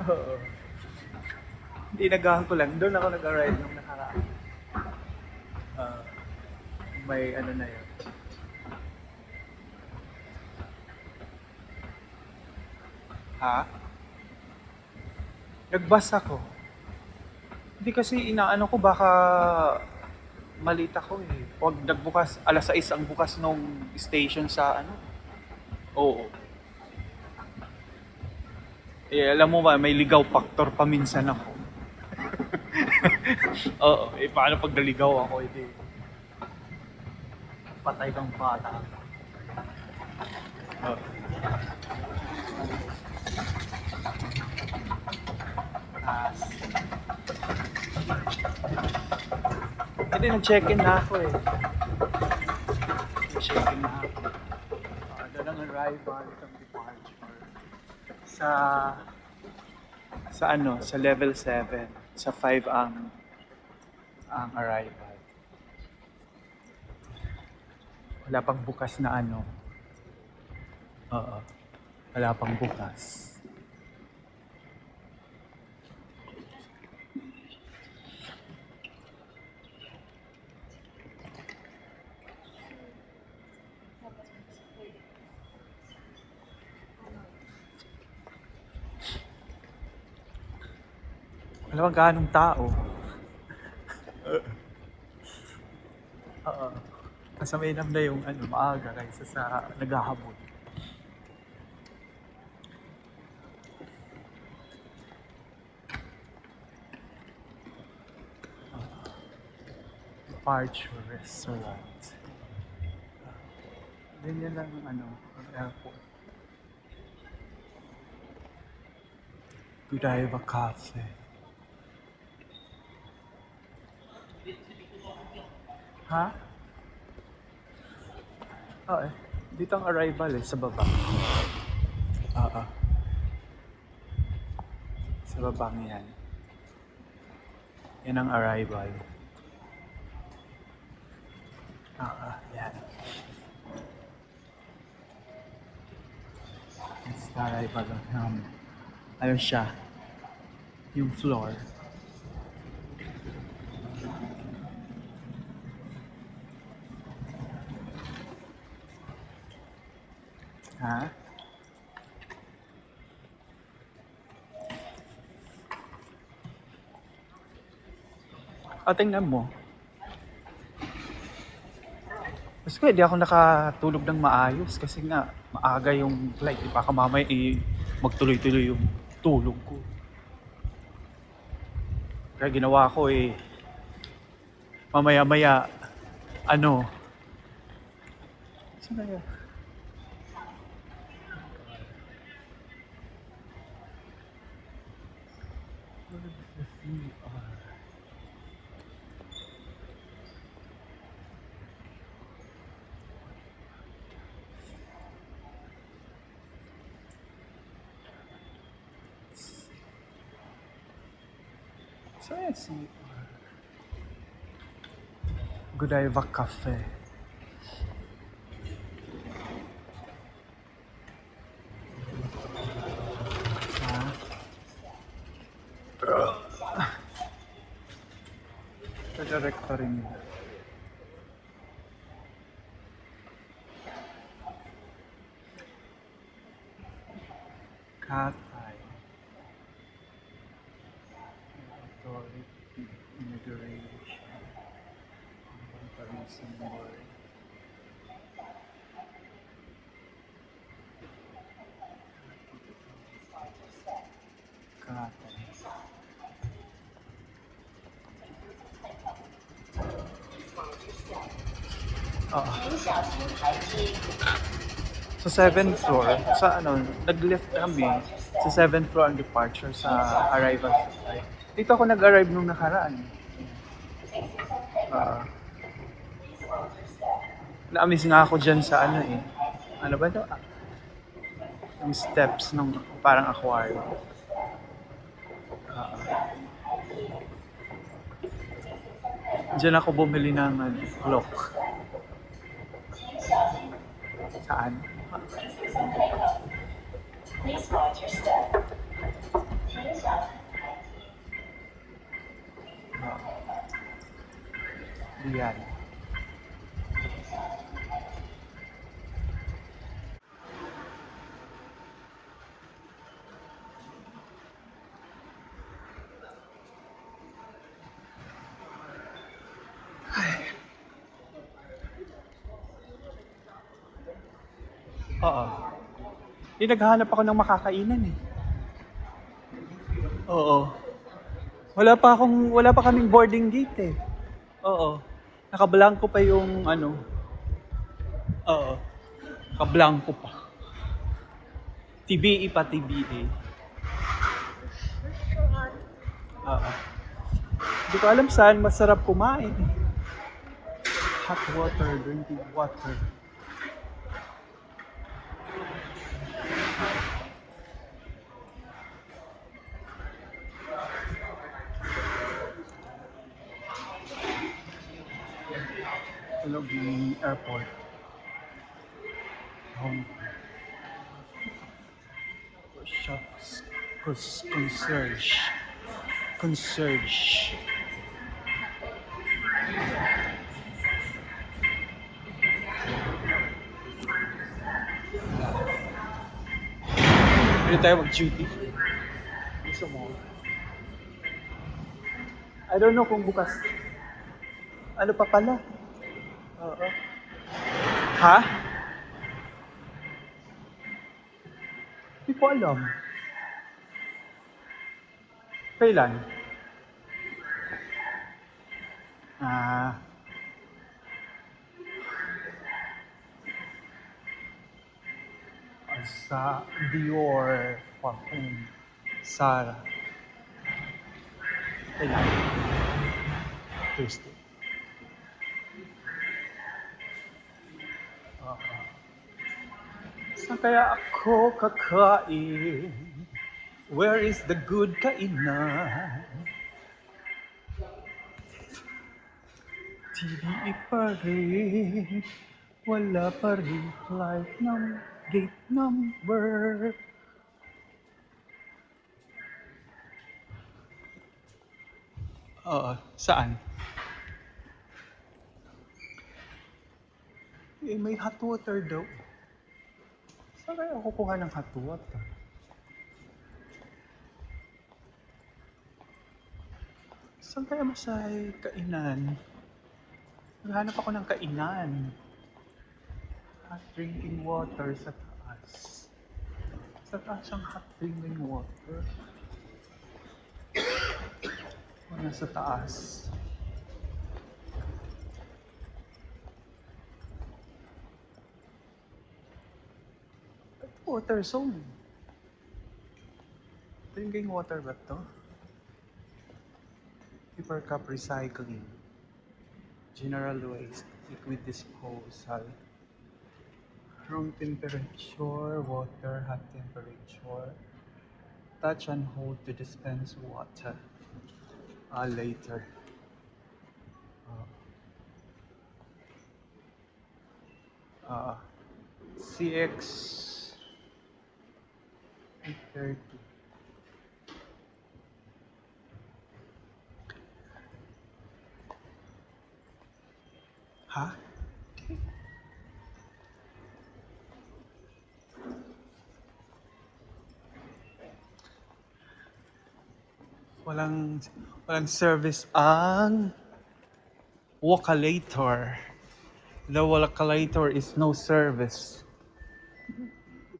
Oo. Hindi, nagahan ko lang. Doon ako nag-arrive nung nakaraan. Ah, may ano na yun. Ha? Nag-bus ako. Hindi kasi inaano ko baka malita ko eh. Huwag nagbukas, alas 6 ang bukas nung station sa ano. Oo. Eh, alam mo ba, may ligaw factor pa minsan ako. Oo, eh paano pag naligaw ako, edi patay kang bata. Oo. Ah, hindi, nag-check-in na ako eh. Nag-check-in na ako. Doon ang arrival, itong departure. Sa, sa ano, sa level 7. Sa 5 ang arrival. Wala pang bukas na ano. Oo, wala pang bukas. Wala pang ganong tao. Oo. Mas mainam na yung ano, maaga kaysa sa naghahabol. Departure Restaurant. Ganyan lang ang ano, ang airport. Godiva Cafe. Ha? Oo eh. Dito ang arrival eh, sa baba. Oo. Sa babang yan. Yan ang arrival. Oo, yan. It's the arrival of ano siya, yung floor. Ha? O, tingnan mo. Gusto ko, hindi ako nakatulog ng maayos kasi nga maaga yung flight. Baka mamaya magtuloy-tuloy yung tulog ko. Kaya ginawa ko eh, mamaya-maya, ano, saan na yun? Saan si Godiva Cafe? Ha? Sa directory nila. Katay. Authority. Immigration. Comparison board. Katay. Oo. Sa 7th floor, sa ano, nag-lift kami. Sa 7th floor ang departure sa arrival sa flight. Dito ako nag-arrive nung nakaraan. Ah, na-amaze nga ako dyan sa ano eh. Ano ba ito? Yung steps ng parang aquarium. Ah, dyan ako bumili ng ano, clock. Saan? Yan. Oo. Naghahanap ako ng makakainan eh. Oo. Wala pa kaming boarding gate eh. Oo. Nakablanko pa yung ano. Oo. Nakablanko pa. TBE pa, TBE. Oo. Hindi ko alam saan masarap kumain. Hot water, drinking water. Tulog yung airport. Home. Shops. Concierge. Concierge. Pwede tayo mag-duty. Gusto mo? I don't know kung bukas. Ano pa pala? Oo. Ha? Hindi ko alam. Kailan? Ah, sa Dior Parfum. Sara. Kailan? Thursday. Oo. Saan kaya ako kakain? Where is the good kainan? TVE pa rin. Wala pa rin flight gate number. Oo, saan? Eh, may hot water daw. Saan kaya ako kukuha ng hot water? Saan kaya masay kainan? Naghanap ako ng kainan. Hot drinking water sa taas. Sa taas ang hot drinking water. Wala sa taas. Water zone. Drinking water ba to? Paper cup recycling. General waste. Liquid disposal. Room temperature. Water. Hot temperature. Touch and hold to dispense water. Later. CX 830. Ha? Walang service ang Walkalator. The Walkalator is no service.